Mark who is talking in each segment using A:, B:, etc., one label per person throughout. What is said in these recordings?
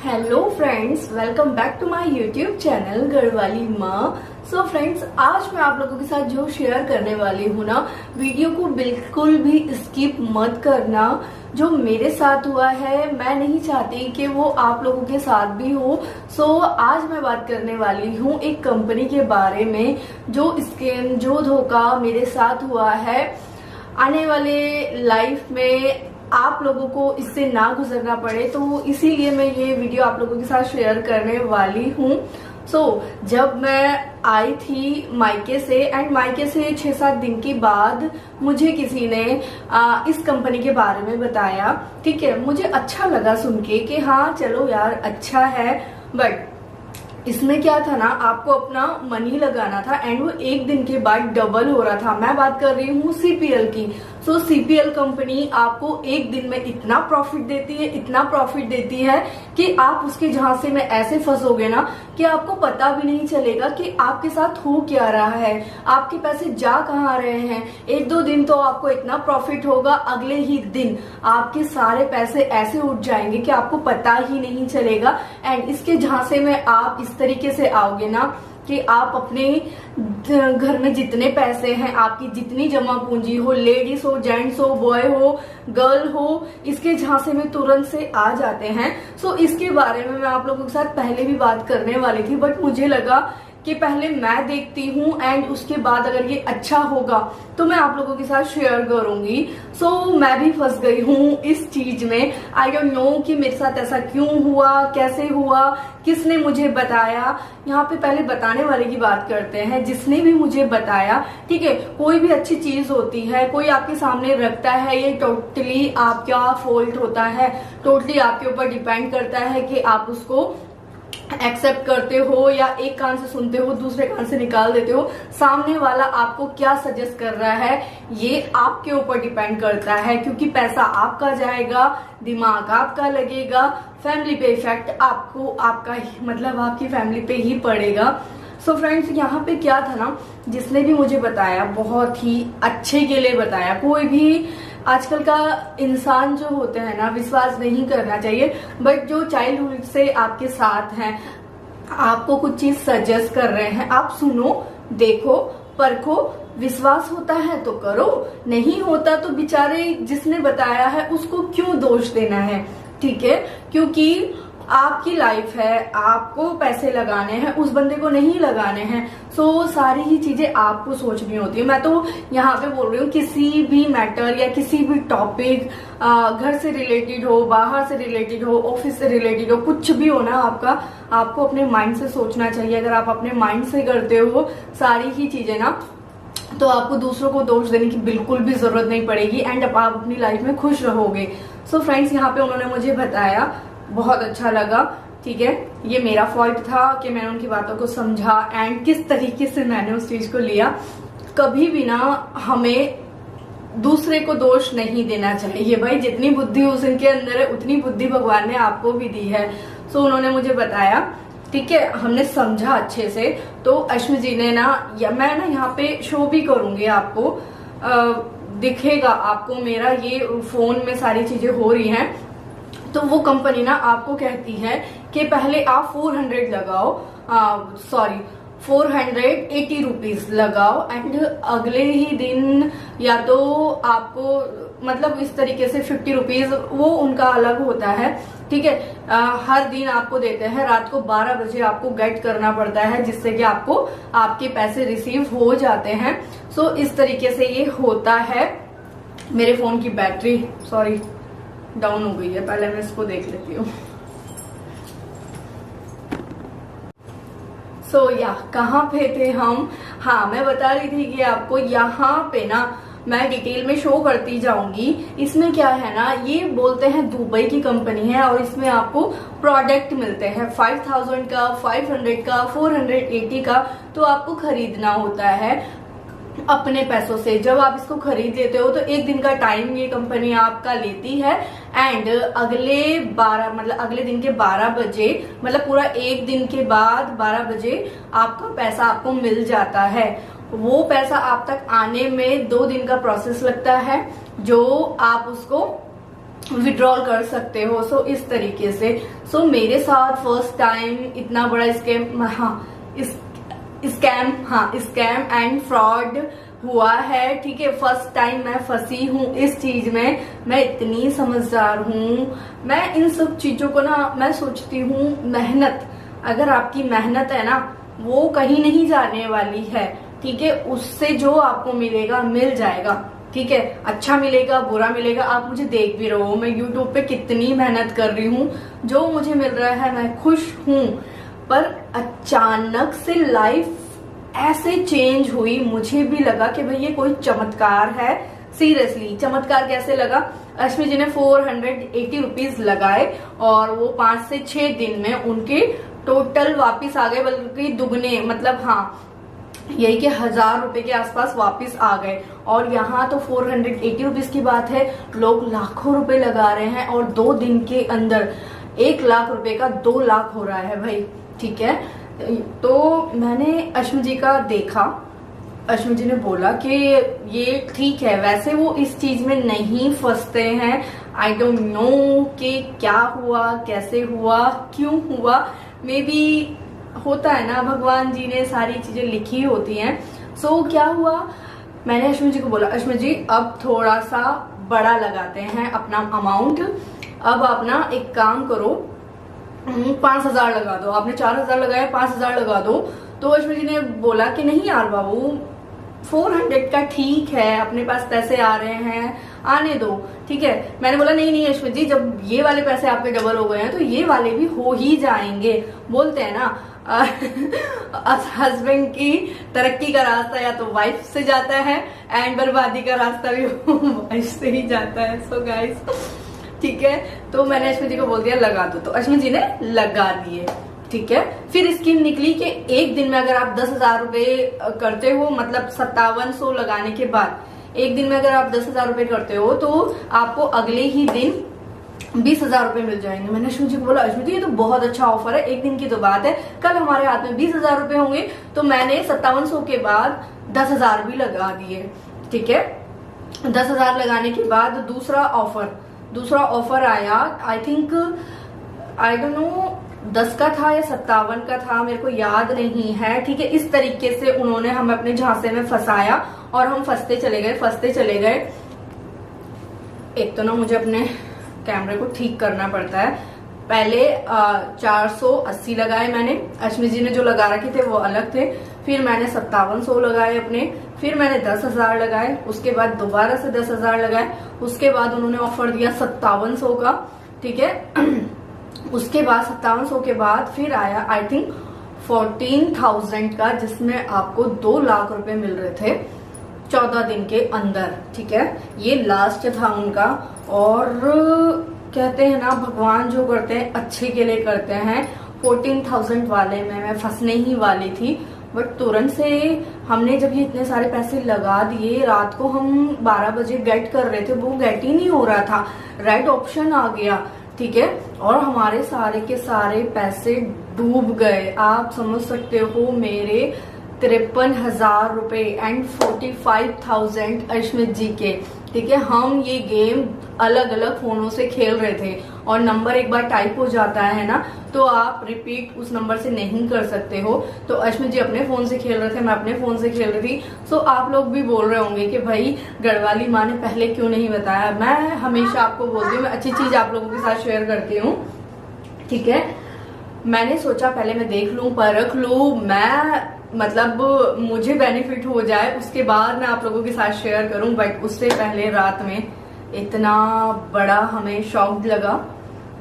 A: Hello friends, welcome back to my YouTube channel घरवाली माँ। So friends, आज मैं आप लोगों के साथ जो शेयर करने वाली हूँ ना, वीडियो को बिल्कुल भी स्किप मत करना। जो मेरे साथ हुआ है, मैं नहीं चाहती कि वो आप लोगों के साथ भी हो। सो आज मैं बात करने वाली हूँ एक कंपनी के बारे में, जो स्कैम, जो धोखा मेरे साथ हुआ है। आने वाले लाइफ में आप लोगों को इससे ना गुजरना पड़े, तो इसीलिए मैं ये वीडियो आप लोगों के साथ शेयर करने वाली हूँ। जब मैं आई थी मायके से, एंड मायके से 6-7 दिन के बाद मुझे किसी ने इस कंपनी के बारे में बताया। ठीक है, मुझे अच्छा लगा सुन के कि हाँ चलो यार अच्छा है, बट इसमें क्या था ना, आपको अपना मनी लगाना था एंड वो एक दिन के बाद डबल हो रहा था। मैं बात कर रही हूँ सीपीएल की। सीपीएल कंपनी आपको एक दिन में इतना प्रॉफिट देती है, इतना प्रॉफिट देती है कि आप उसके झांसे में ऐसे फंसोगे ना कि आपको पता भी नहीं चलेगा कि आपके साथ हो क्या रहा है, आपके पैसे जा कहाँ रहे हैं। 1-2 दिन तो आपको इतना प्रॉफिट होगा, अगले ही दिन आपके सारे पैसे ऐसे उठ जाएंगे कि आपको पता ही नहीं चलेगा। एंड इसके झांसे में आप इस तरीके से आओगे ना कि आप अपने घर में जितने पैसे हैं, आपकी जितनी जमा पूंजी हो, लेडीज हो, जेंट्स हो, बॉय हो, गर्ल हो, इसके झांसे में तुरंत से आ जाते हैं। इसके बारे में मैं आप लोगों के साथ पहले भी बात करने वाली थी, बट मुझे लगा कि पहले मैं देखती हूँ एंड उसके बाद अगर ये अच्छा होगा तो मैं आप लोगों के साथ शेयर करूंगी। मैं भी फंस गई हूँ इस चीज में। आई डोंट नो कि मेरे साथ ऐसा क्यों हुआ, कैसे हुआ, किसने मुझे बताया। यहाँ पे पहले बताने वाले की बात करते हैं, जिसने भी मुझे बताया। ठीक है, कोई भी अच्छी चीज होती है, कोई आपके सामने रखता है, ये टोटली आपका फॉल्ट होता है, टोटली आपके ऊपर डिपेंड करता है कि आप उसको एक्सेप्ट करते हो या एक कान से सुनते हो दूसरे कान से निकाल देते हो। सामने वाला आपको क्या सजेस्ट कर रहा है ये आपके ऊपर डिपेंड करता है, क्योंकि पैसा आपका जाएगा, दिमाग आपका लगेगा, फैमिली पे इफेक्ट आपको, आपका मतलब आपकी फैमिली पे ही पड़ेगा। फ्रेंड्स, यहाँ पे क्या था ना, जिसने भी मुझे बताया बहुत ही अच्छे के लिए बताया। कोई भी आजकल का इंसान जो होते हैं ना, विश्वास नहीं करना चाहिए, बट जो चाइल्डहुड से आपके साथ हैं, आपको कुछ चीज सजेस्ट कर रहे हैं, आप सुनो, देखो, परखो। विश्वास होता है तो करो, नहीं होता तो बेचारे जिसने बताया है उसको क्यों दोष देना है। ठीक है, क्योंकि आपकी लाइफ है, आपको पैसे लगाने हैं, उस बंदे को नहीं लगाने हैं। सारी ही चीजें आपको सोचनी होती है। मैं तो यहाँ पे बोल रही हूँ, किसी भी मैटर या किसी भी टॉपिक, घर से रिलेटेड हो, बाहर से रिलेटेड हो, ऑफिस से रिलेटेड हो, कुछ भी हो ना आपका, आपको अपने माइंड से सोचना चाहिए। अगर आप अपने माइंड से करते हो सारी ही चीजें ना, तो आपको दूसरों को दोष देने की बिल्कुल भी जरूरत नहीं पड़ेगी एंड आप अपनी लाइफ में खुश रहोगे। फ्रेंड्स, यहाँ पे उन्होंने मुझे बताया, बहुत अच्छा लगा। ठीक है, ये मेरा फॉल्ट था कि मैंने उनकी बातों को समझा एंड किस तरीके से मैंने उस चीज को लिया। कभी भी ना हमें दूसरे को दोष नहीं देना चाहिए भाई। जितनी बुद्धि उनके अंदर है, उतनी बुद्धि भगवान ने आपको भी दी है। उन्होंने मुझे बताया, ठीक है, हमने समझा अच्छे से। तो अश्मी जी ने ना, मैं ना यहाँ पे शो भी करूंगी आपको, दिखेगा आपको मेरा ये फोन में सारी चीजें हो रही हैं। तो वो कंपनी ना आपको कहती है कि पहले आप 400 लगाओ, 480 रुपीज लगाओ एंड अगले ही दिन या तो आपको, मतलब इस तरीके से 50 रुपीज, वो उनका अलग होता है। ठीक है, हर दिन आपको देते हैं, रात को 12 बजे आपको गेट करना पड़ता है, जिससे कि आपको आपके पैसे रिसीव हो जाते हैं। इस तरीके से ये होता है। मेरे फोन की बैटरी डाउन हो गई है, पहले मैं इसको देख लेती हूँ। कहाँ पे थे हम? हाँ, मैं बता रही थी कि आपको यहाँ पे ना मैं डिटेल में शो करती जाऊंगी। इसमें क्या है ना, ये बोलते हैं दुबई की कंपनी है और इसमें आपको प्रोडक्ट मिलते हैं 5000 का, 500 का, 480 का। तो आपको खरीदना होता है अपने पैसों से। जब आप इसको खरीद लेते हो तो एक दिन का टाइम ये कंपनी आपका लेती है एंड अगले दिन के 12 बजे, मतलब पूरा एक दिन के बाद 12 बजे आपका पैसा आपको मिल जाता है। वो पैसा आप तक आने में 2 दिन का प्रोसेस लगता है, जो आप उसको विड्रॉल कर सकते हो। सो इस तरीके से मेरे साथ फर्स्ट टाइम इतना बड़ा स्कैम एंड फ्रॉड हुआ है। ठीक है, फर्स्ट टाइम मैं फंसी हूँ इस चीज में। मैं इतनी समझदार हूँ, मैं इन सब चीजों को ना मैं सोचती हूँ मेहनत, अगर आपकी मेहनत है ना वो कहीं नहीं जाने वाली है। ठीक है, उससे जो आपको मिलेगा मिल जाएगा। ठीक है, अच्छा मिलेगा बुरा मिलेगा। आप मुझे देख भी रहे हो, मैं यूट्यूब पे कितनी मेहनत कर रही हूँ, जो मुझे मिल रहा है मैं खुश हूँ। पर अचानक से लाइफ ऐसे चेंज हुई, मुझे भी लगा कि भाई ये कोई चमत्कार है। सीरियसली चमत्कार कैसे लगा? अश्मी जी ने 480 रुपीज लगाए और वो 5 से 6 दिन में उनके टोटल वापिस आ गए, बल्कि दुगने, मतलब हाँ यही कि 1000 रुपए के आसपास वापस आ गए। और यहाँ तो 480 रुपीज की बात है, लोग लाखों रुपए लगा रहे हैं और 2 दिन के अंदर 1 लाख रुपए का 2 लाख हो रहा है भाई। ठीक है, तो मैंने अश्मी जी का देखा, अश्मी जी ने बोला कि ये ठीक है, वैसे वो इस चीज में नहीं फंसते हैं। आई डोंट नो कि क्या हुआ, कैसे हुआ, क्यों हुआ। मे बी होता है ना, भगवान जी ने सारी चीजें लिखी होती हैं। सो क्या हुआ, मैंने अश्मी जी को बोला, अश्मी जी अब थोड़ा सा बड़ा लगाते हैं अपना अमाउंट। अब आप ना एक काम करो, 5000 लगा दो। आपने 4000 लगाया, 5000 लगा दो। तो अश्मी जी ने बोला कि नहीं यार बाबू, 400 का ठीक है, अपने पास पैसे आ रहे हैं, आने दो। ठीक है, मैंने बोला नहीं नहीं अश्मी जी, जब ये वाले पैसे आपके डबल हो गए हैं तो ये वाले भी हो ही जाएंगे। बोलते हैं ना हस्बैंड की तरक्की का रास्ता या तो वाइफ से जाता है एंड बर्बादी का रास्ता भी वाइफ से ही जाता है। सो गाइस, ठीक है, तो मैंने अश्मी जी को बोल दिया लगा दो, तो अश्मी जी ने लगा दिए। ठीक है, फिर स्कीम निकली कि एक दिन में अगर आप 10,000 रुपए करते हो, मतलब 5700 लगाने के बाद एक दिन में अगर आप 10,000 रुपए करते हो तो आपको अगले ही दिन 20,000 रुपए मिल जाएंगे। मैंने अश्मी जी को बोला, अश्मी जी ये तो बहुत अच्छा ऑफर है, एक दिन की तो बात है, कल हमारे हाथ में 20,000 रुपए होंगे। तो मैंने 5700 के बाद 10,000 भी लगा दिए। ठीक है, 10,000 लगाने के बाद दूसरा ऑफर आया, I think I don't know 10 का था या 57 का था, मेरे को याद नहीं है। ठीक है, इस तरीके से उन्होंने हमें अपने झांसे में फंसाया और हम फंसते चले गए। एक तो ना मुझे अपने कैमरे को ठीक करना पड़ता है। पहले 480 लगाए मैंने, अश्मी जी ने जो लगा रखे थे वो अलग थे। फिर मैंने 5700 लगाए अपने, फिर मैंने 10,000 लगाए, उसके बाद दोबारा से 10,000 लगाए, उसके बाद उन्होंने ऑफर दिया 5700 का। ठीक है, उसके बाद 5700 के बाद फिर आया आई थिंक 14,000 का, जिसमें आपको 2 लाख रुपए मिल रहे थे 14 दिन के अंदर। ठीक है, ये लास्ट था उनका। और कहते हैं ना, भगवान जो करते हैं अच्छे के लिए करते हैं। 14,000 वाले में मैं फंसने ही वाली थी, बट तुरंत से हमने जब ये इतने सारे पैसे लगा दिए, रात को हम 12 बजे गेट कर रहे थे, वो गेट ही नहीं हो रहा था, रेड ऑप्शन आ गया। ठीक है, और हमारे सारे के सारे पैसे डूब गए। आप समझ सकते हो, मेरे 53,000 रुपए एंड 45,000 अश्मित जी के। ठीक है, हम ये गेम अलग अलग फोनों से खेल रहे थे और नंबर एक बार टाइप हो जाता है ना, तो आप रिपीट उस नंबर से नहीं कर सकते हो। तो अश्मित जी अपने फोन से खेल रहे थे, मैं अपने फोन से खेल रही थी। सो आप लोग भी बोल रहे होंगे कि भाई गढ़वाली माँ ने पहले क्यों नहीं बताया। मैं हमेशा आपको बोलती हूँ, मैं अच्छी चीज आप लोगों के साथ शेयर करती हूँ। ठीक है, मैंने सोचा पहले मैं देख लूं, परख लूं, मैं मतलब मुझे बेनिफिट हो जाए, उसके बाद मैं आप लोगों के साथ शेयर करूं। बट उससे पहले रात में इतना बड़ा हमें शॉक लगा।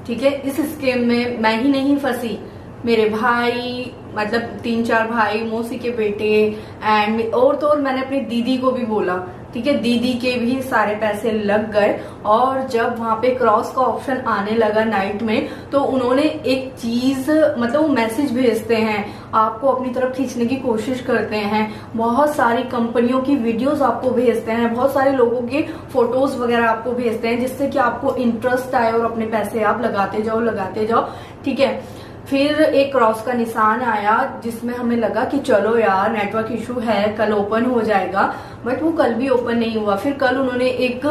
A: ठीक है, इस स्कीम में मैं ही नहीं फंसी, मेरे भाई, मतलब 3-4 भाई, मौसी के बेटे एंड और तो और मैंने अपनी दीदी को भी बोला। ठीक है, दीदी के भी सारे पैसे लग गए। और जब वहां पे क्रॉस का ऑप्शन आने लगा नाइट में, तो उन्होंने एक चीज, मतलब वो मैसेज भेजते हैं, आपको अपनी तरफ खींचने की कोशिश करते हैं, बहुत सारी कंपनियों की वीडियोस आपको भेजते हैं, बहुत सारे लोगों के फोटोज वगैरह आपको भेजते हैं, जिससे कि आपको इंटरेस्ट आए और अपने पैसे आप लगाते जाओ। ठीक है, फिर एक क्रॉस का निशान आया जिसमें हमें लगा कि चलो यार नेटवर्क इशू है, कल ओपन हो जाएगा, बट वो कल भी ओपन नहीं हुआ। फिर कल उन्होंने एक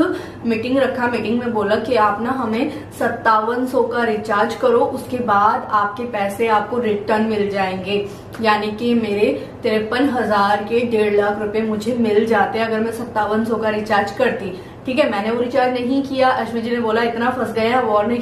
A: मीटिंग रखा, मीटिंग में बोला कि आप ना हमें 5700 का रिचार्ज करो, उसके बाद आपके पैसे आपको रिटर्न मिल जाएंगे। यानी कि मेरे 53,000 के 1.5 लाख रुपए मुझे मिल जाते अगर मैं 5700 का रिचार्ज करती। ठीक है, मैंने वो रिचार्ज नहीं किया। अश्विन जी ने बोला इतना फंस गए हैं, और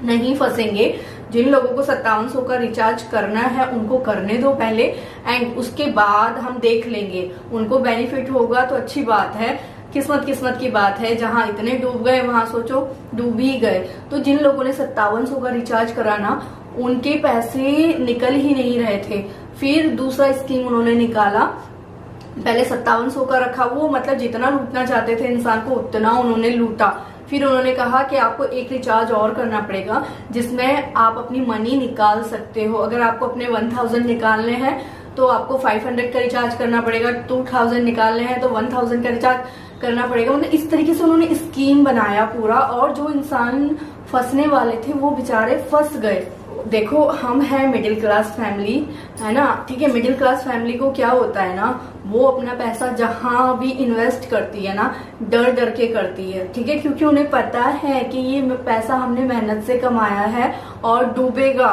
A: नहीं फंसेंगे। जिन लोगों को 5700 का रिचार्ज करना है उनको करने दो पहले, एंड उसके बाद हम देख लेंगे। उनको बेनिफिट होगा तो अच्छी बात है, किस्मत की बात है। जहां इतने डूब गए वहां सोचो डूब ही गए। तो जिन लोगों ने 5700 का रिचार्ज कराना, उनके पैसे निकल ही नहीं रहे थे। फिर दूसरा स्कीम उन्होंने निकाला, पहले 5700 का रखा, वो मतलब जितना लूटना चाहते थे इंसान को उतना उन्होंने लूटा। फिर उन्होंने कहा कि आपको एक रिचार्ज और करना पड़ेगा जिसमें आप अपनी मनी निकाल सकते हो। अगर आपको अपने 1000 निकालने हैं तो आपको 500 का रिचार्ज करना पड़ेगा, 2000 निकालने हैं तो 1000 का रिचार्ज करना पड़ेगा। मतलब इस तरीके से उन्होंने स्कीम बनाया पूरा, और जो इंसान फंसने वाले थे वो बेचारे फंस गए। देखो, हम हैं मिडिल क्लास फैमिली, है ना, ठीक है। मिडिल क्लास फैमिली को क्या होता है ना, वो अपना पैसा जहां भी इन्वेस्ट करती है ना, डर डर के करती है, ठीक है, क्योंकि उन्हें पता है कि ये पैसा हमने मेहनत से कमाया है और डूबेगा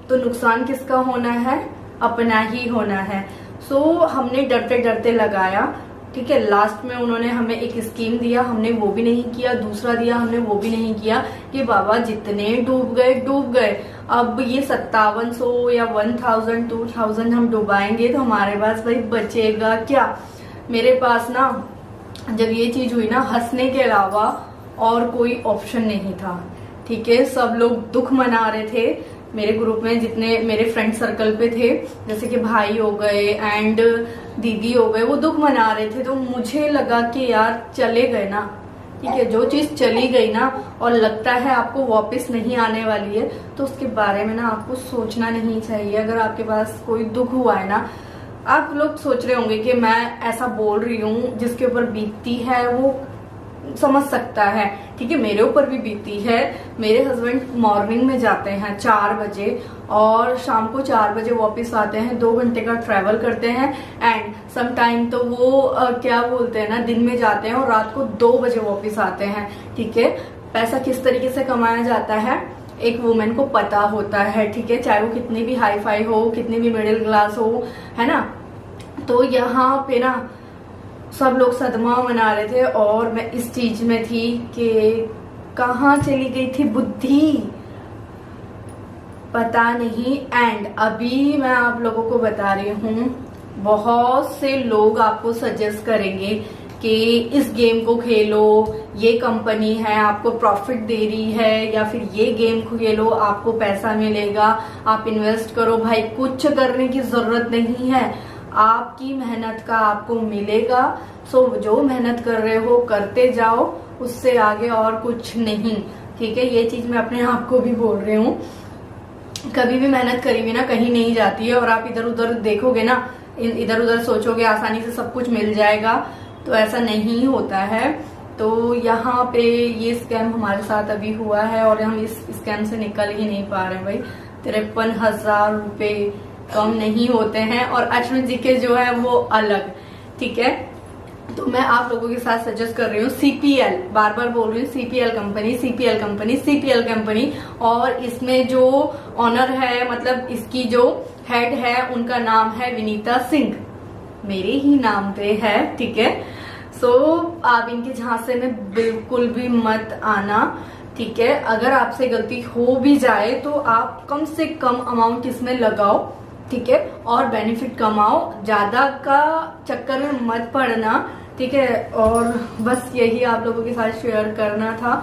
A: तो नुकसान किसका होना है, अपना ही होना है। सो हमने डरते डरते लगाया, ठीक है। लास्ट में उन्होंने हमें एक स्कीम दिया, हमने वो भी नहीं किया। दूसरा दिया, हमने वो भी नहीं किया, कि बाबा जितने डूब गए। अब ये 5700 या 1000 2000 हम डुबाएंगे तो हमारे पास भाई बचेगा क्या। मेरे पास ना जब ये चीज हुई ना, हंसने के अलावा और कोई ऑप्शन नहीं था, ठीक है। सब लोग दुख मना रहे थे। मेरे ग्रुप में जितने मेरे फ्रेंड सर्कल पे थे, जैसे कि भाई हो गए एंड दीदी हो गए, वो दुख मना रहे थे। तो मुझे लगा कि यार चले गए ना, ठीक है, जो चीज चली गई ना और लगता है आपको वापस नहीं आने वाली है, तो उसके बारे में ना आपको सोचना नहीं चाहिए। अगर आपके पास कोई दुख हुआ है ना, आप लोग सोच रहे होंगे कि मैं ऐसा बोल रही हूँ, जिसके ऊपर बीतती है वो समझ सकता है, ठीक है। मेरे ऊपर भी बीती है। मेरे हस्बैंड मॉर्निंग में जाते हैं 4 बजे और शाम को 4 बजे वापस आते हैं, 2 घंटे का ट्रैवल करते हैं। एंड सम टाइम तो वो क्या बोलते हैं ना, दिन में जाते हैं और रात को 2 बजे वापस आते हैं, ठीक है। पैसा किस तरीके से कमाया जाता है एक वुमेन को पता होता है, ठीक है, चाहे वो कितनी भी हाई फाई हो, कितनी भी मिडिल क्लास हो, है ना। तो यहाँ पे ना सब लोग सदमा मना रहे थे और मैं इस चीज में थी कि कहाँ चली गई थी बुद्धि, पता नहीं। एंड अभी मैं आप लोगों को बता रही हूँ, बहुत से लोग आपको सजेस्ट करेंगे कि इस गेम को खेलो, ये कंपनी है आपको प्रॉफिट दे रही है, या फिर ये गेम को खेलो आपको पैसा मिलेगा, आप इन्वेस्ट करो। भाई कुछ करने की जरूरत नहीं है, आपकी मेहनत का आपको मिलेगा। सो जो मेहनत कर रहे हो करते जाओ, उससे आगे और कुछ नहीं, ठीक है। ये चीज मैं अपने आप को भी बोल रही हूँ। कभी भी मेहनत करी हुई ना कहीं नहीं जाती है, और आप इधर उधर देखोगे ना, इधर उधर सोचोगे आसानी से सब कुछ मिल जाएगा, तो ऐसा नहीं होता है। तो यहाँ पे ये स्कैम हमारे साथ अभी हुआ है और हम इस स्कैम से निकल ही नहीं पा रहे भाई। 53,000 रुपए कम नहीं होते हैं, और अश्विन जी के जो है वो अलग, ठीक है। तो मैं आप लोगों के साथ सजेस्ट कर रही हूँ CPL, बार बार बोल रही हूँ, CPL कंपनी। और इसमें जो ऑनर है, मतलब इसकी जो हेड है, उनका नाम है विनीता सिंह, मेरे ही नाम पे है, ठीक है। सो आप इनके झांसे में बिल्कुल भी मत आना, ठीक है। अगर आपसे गलती हो भी जाए तो आप कम से कम अमाउंट इसमें लगाओ, ठीक है, और बेनिफिट कमाओ, ज्यादा का चक्कर में मत पड़ना, ठीक है। और बस यही आप लोगों के साथ शेयर करना था।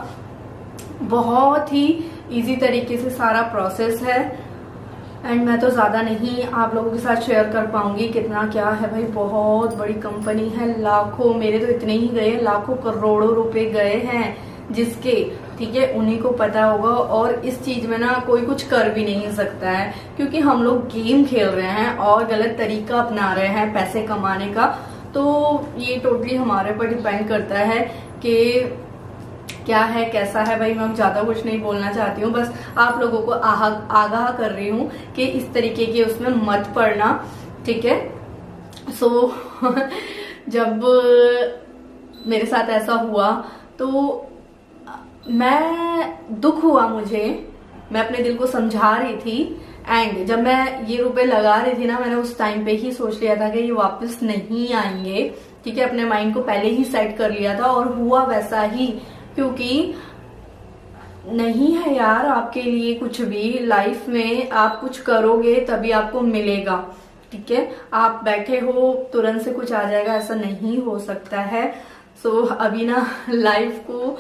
A: बहुत ही इजी तरीके से सारा प्रोसेस है, एंड मैं तो ज्यादा नहीं आप लोगों के साथ शेयर कर पाऊंगी कितना क्या है भाई। बहुत बड़ी कंपनी है, लाखों, मेरे तो इतने ही गए, लाखों करोड़ों रुपए गए हैं जिसके, ठीक है, उन्हीं को पता होगा। और इस चीज में ना कोई कुछ कर भी नहीं सकता है, क्योंकि हम लोग गेम खेल रहे हैं और गलत तरीका अपना रहे हैं पैसे कमाने का। तो ये टोटली हमारे पर डिपेंड करता है कि क्या है कैसा है भाई, मैं ज्यादा कुछ नहीं बोलना चाहती हूँ, बस आप लोगों को आगाह कर रही हूँ कि इस तरीके के उसमें मत पड़ना, ठीक है। सो जब मेरे साथ ऐसा हुआ तो मैं दुख हुआ मुझे, मैं अपने दिल को समझा रही थी। एंड जब मैं ये रुपए लगा रही थी ना, मैंने उस टाइम पे ही सोच लिया था कि ये वापस नहीं आएंगे, ठीक है। अपने माइंड को पहले ही सेट कर लिया था और हुआ वैसा ही, क्योंकि नहीं है यार आपके लिए कुछ भी लाइफ में, आप कुछ करोगे तभी आपको मिलेगा, ठीक है। आप बैठे हो तुरंत से कुछ आ जाएगा, ऐसा नहीं हो सकता है। सो अभी ना लाइफ को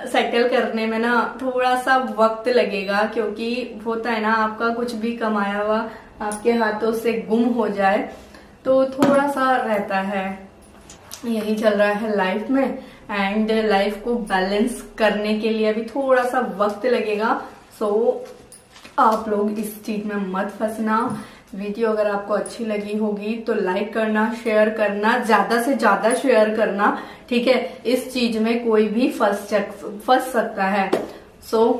A: सेटल करने में ना थोड़ा सा वक्त लगेगा, क्योंकि होता है ना आपका कुछ भी कमाया हुआ आपके हाथों से गुम हो जाए तो थोड़ा सा रहता है। यही चल रहा है लाइफ में, एंड लाइफ को बैलेंस करने के लिए अभी थोड़ा सा वक्त लगेगा। सो आप लोग इस चीज में मत फंसना। वीडियो अगर आपको अच्छी लगी होगी तो लाइक करना, शेयर करना, ज्यादा से ज्यादा शेयर करना, ठीक है। इस चीज में कोई भी फंस सकता है। सो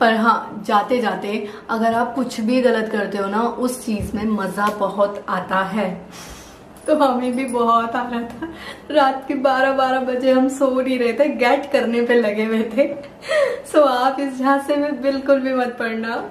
A: पर हाँ, जाते जाते अगर आप कुछ भी गलत करते हो ना, उस चीज में मजा बहुत आता है। तो हमें भी बहुत आ रहा था, रात के 12-12 बजे हम सो नहीं रहे थे, गेट करने पे लगे हुए थे। सो आप इस झांसे में बिल्कुल भी मत पड़ना।